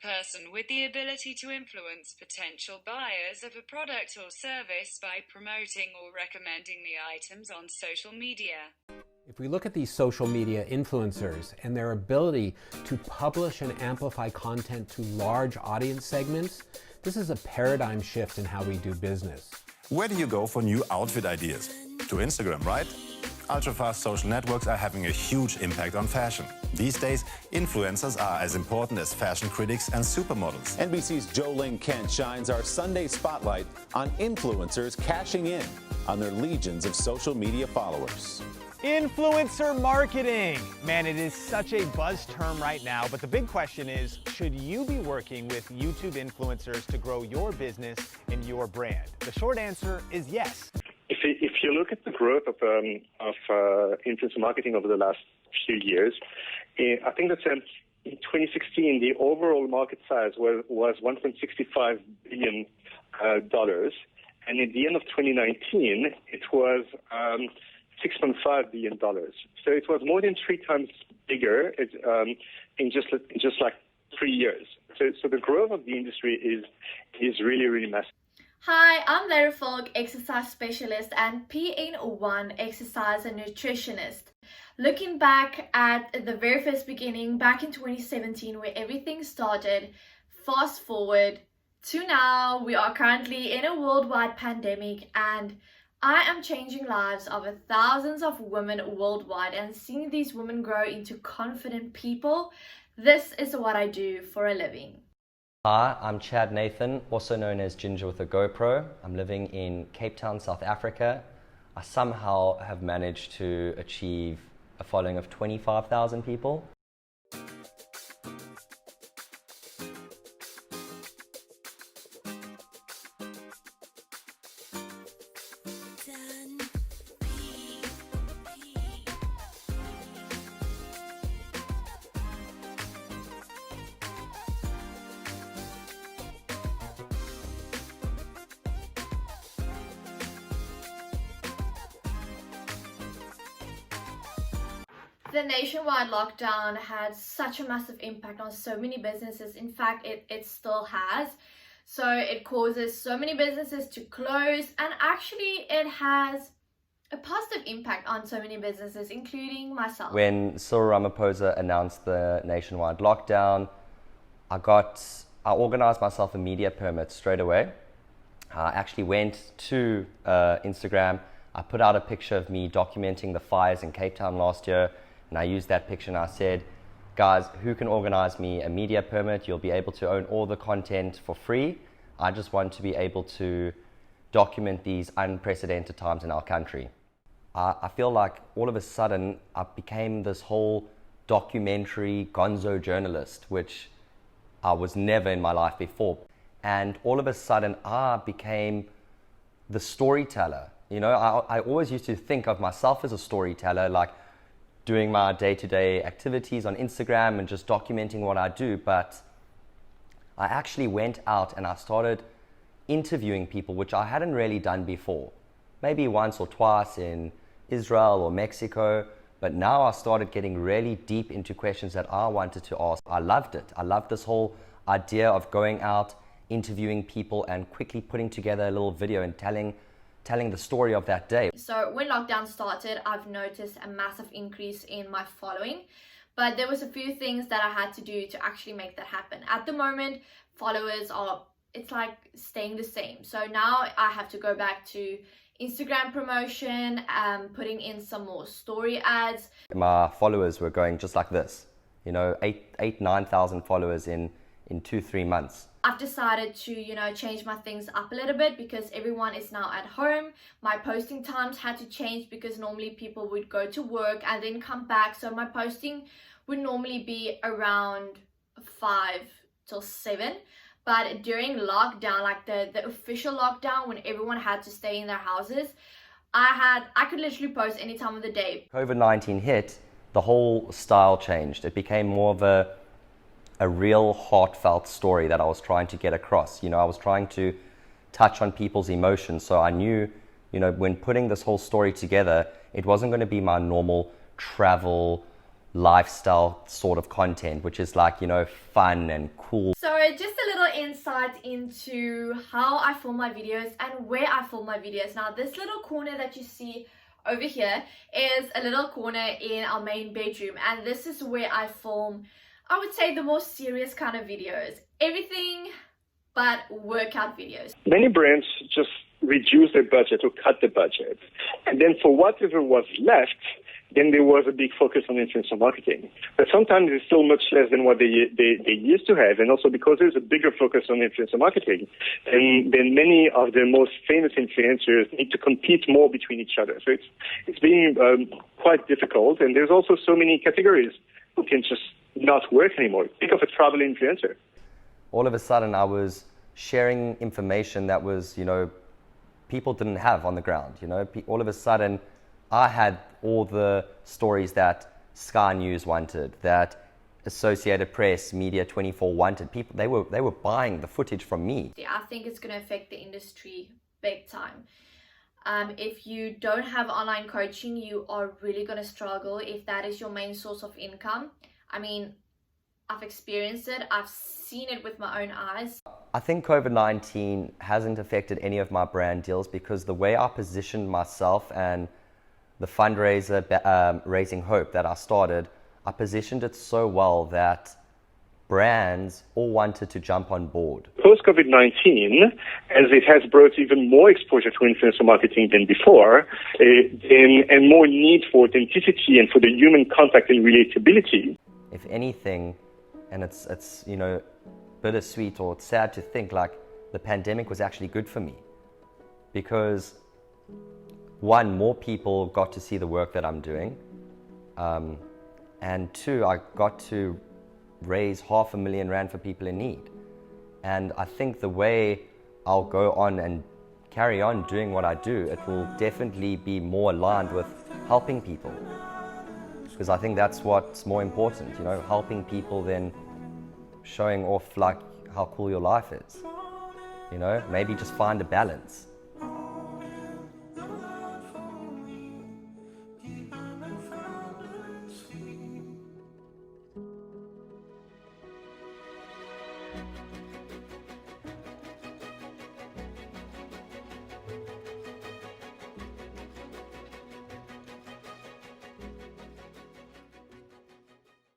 person with the ability to influence potential buyers of a product or service by promoting or recommending the items on social media. If we look at these social media influencers and their ability to publish and amplify content to large audience segments, this is a paradigm shift in how we do business. Where do you go for new outfit ideas? To Instagram, right? Ultra-fast social networks are having a huge impact on fashion. These days, influencers are as important as fashion critics and supermodels. NBC's Jolene Kent shines our Sunday spotlight on influencers cashing in on their legions of social media followers. Influencer marketing. Man, it is such a buzz term right now, but the big question is, should you be working with YouTube influencers to grow your business and your brand? The short answer is yes. If you look at the growth of influencer marketing over the last few years, I think that in 2016, the overall market size was $1.65 billion. And at the end of 2019, it was $6.5 billion. So it was more than 3 times bigger in just like 3 years. So the growth of the industry is really, really massive. Hi, I'm Lara Falk, exercise specialist and PN1 exercise and nutritionist. Looking back at the very first beginning, back in 2017, where everything started, fast forward to now, we are currently in a worldwide pandemic, and I am changing lives of thousands of women worldwide and seeing these women grow into confident people. This is what I do for a living. Hi, I'm Chad Nathan, also known as Ginger with a GoPro. I'm living in Cape Town, South Africa. I somehow have managed to achieve a following of 25,000 people. The nationwide lockdown had such a massive impact on so many businesses. In fact, it still has. So it causes so many businesses to close, and actually it has a positive impact on so many businesses, including myself. When Cyril Ramaphosa announced the nationwide lockdown, I organized myself a media permit straight away. I actually went to Instagram. I put out a picture of me documenting the fires in Cape Town last year. And I used that picture and I said, guys, who can organize me a media permit? You'll be able to own all the content for free. I just want to be able to document these unprecedented times in our country. I feel like all of a sudden I became this whole documentary gonzo journalist, which I was never in my life before. And all of a sudden I became the storyteller. You know, I always used to think of myself as a storyteller, like doing my day-to-day activities on Instagram and just documenting what I do, but I actually went out and I started interviewing people, which I hadn't really done before. Maybe once or twice in Israel or Mexico, but now I started getting really deep into questions that I wanted to ask. I loved it. I loved this whole idea of going out, interviewing people and quickly putting together a little video and telling the story of that day. So when lockdown started, I've noticed a massive increase in my following, but there was a few things that I had to do to actually make that happen. At the moment, followers it's like staying the same. So now I have to go back to Instagram promotion, putting in some more story ads. My followers were going just like this, you know, 9,000 followers in 2-3 months. I've decided to, change my things up a little bit because everyone is now at home. My posting times had to change because normally people would go to work and then come back. So my posting would normally be around 5 till 7. But during lockdown, like the official lockdown, when everyone had to stay in their houses, I could literally post any time of the day. COVID-19 hit, the whole style changed. It became more of a real heartfelt story that I was trying to get across. You know, I was trying to touch on people's emotions. So I knew, when putting this whole story together, it wasn't going to be my normal travel lifestyle sort of content, which is like, you know, fun and cool. So just a little insight into how I film my videos and where I film my videos. Now this little corner that you see over here is a little corner in our main bedroom, and this is where I film, I would say, the more serious kind of videos. Everything but workout videos. Many brands just reduce their budget or cut the budget. And then for whatever was left, then there was a big focus on influencer marketing. But sometimes it's still much less than what they used to have. And also because there's a bigger focus on influencer marketing, and then many of the most famous influencers need to compete more between each other. So it's being quite difficult. And there's also so many categories who can just not work anymore. Think of a travel influencer. All of a sudden I was sharing information that was, you know, people didn't have on the ground, you know. All of a sudden I had all the stories that Sky News wanted, that Associated Press, Media 24 wanted. People, they were buying the footage from me. I think it's going to affect the industry big time. If you don't have online coaching, you are really going to struggle if that is your main source of income. I mean, I've experienced it. I've seen it with my own eyes. I think COVID-19 hasn't affected any of my brand deals because the way I positioned myself and the fundraiser, Raising Hope, that I started, I positioned it so well that brands all wanted to jump on board. Post-COVID-19, as it has brought even more exposure to influencer marketing than before, and more need for authenticity and for the human contact and relatability. If anything, and it's you know, bittersweet or it's sad to think, like, the pandemic was actually good for me because one, more people got to see the work that I'm doing, and two, I got to raise R500,000 for people in need. And I think the way I'll go on and carry on doing what I do, it will definitely be more aligned with helping people, because I think that's what's more important, you know, helping people than showing off like how cool your life is. You know, maybe just find a balance.